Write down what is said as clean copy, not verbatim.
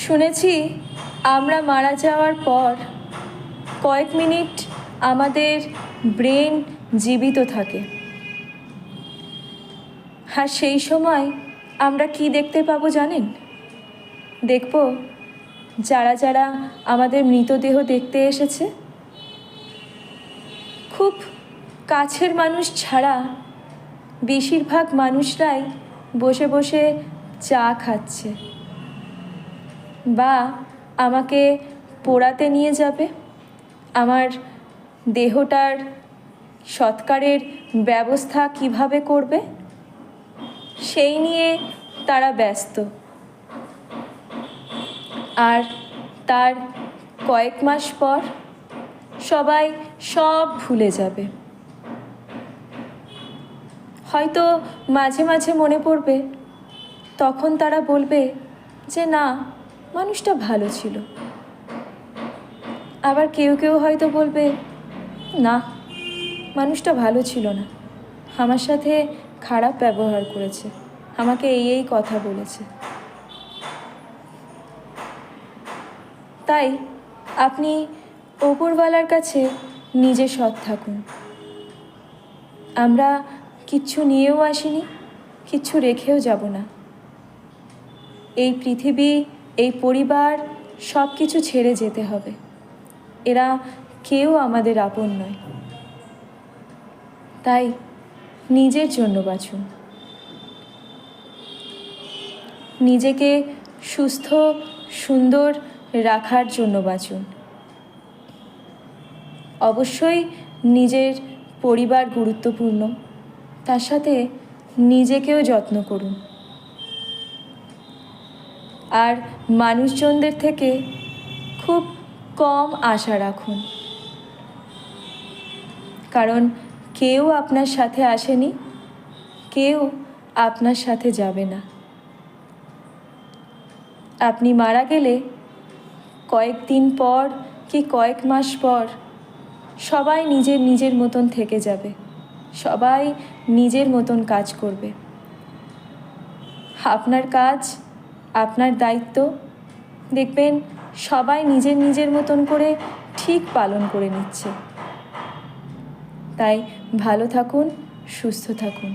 শুনেছি আমরা মারা যাওয়ার পর কয়েক মিনিট আমাদের ব্রেন জীবিত থাকে, আর সেই সময় আমরা কি দেখতে পাবো জানেন? দেখব যারা যারা আমাদের মৃতদেহ দেখতে এসেছে, খুব কাছের মানুষ ছাড়া বেশিরভাগ মানুষরাই বসে বসে চা খাচ্ছে, বা আমাকে পোড়াতে নিয়ে যাবে, আমার দেহটার সৎকারের ব্যবস্থা কিভাবে করবে সেই নিয়ে তারা ব্যস্ত। আর তার কয়েক মাস পর সবাই সব ভুলে যাবে। হয়তো মাঝে মাঝে মনে পড়বে, তখন তারা বলবে যে না, মানুষটা ভালো ছিল। আবার কেউ কেউ হয়তো বলবে না, মানুষটা ভালো ছিল না, আমার সাথে খারাপ ব্যবহার করেছে, আমাকে এই কথা বলেছে। তাই আপনি ওপরওয়ালার কাছে নিজে সৎ থাকুন। আমরা কিচ্ছু নিয়েও আসিনি, কিচ্ছু রেখেও যাব না। এই পৃথিবী, এই পরিবার সব কিছু ছেড়ে যেতে হবে। এরা কেউ আমাদের আপন নয়। তাই নিজের জন্য বাঁচুন, নিজেকে সুস্থ সুন্দর রাখার জন্য বাঁচুন। অবশ্যই নিজের পরিবার গুরুত্বপূর্ণ, তার সাথে নিজেকেও যত্ন করুন। আর মানুষজনদের থেকে খুব কম আশা রাখুন, কারণ কেউ আপনার সাথে আসেনি, কেউ আপনার সাথে যাবে না। আপনি মারা গেলে কয়েকদিন পর কি কয়েক মাস পর সবাই নিজের নিজের মতন থেকে যাবে, সবাই নিজের মতন কাজ করবে। আপনার কাজ, আপনার দায়িত্ব দেখবেন সবাই নিজের নিজের মতন করে ঠিক পালন করে নিচ্ছে। তাই ভালো থাকুন, সুস্থ থাকুন।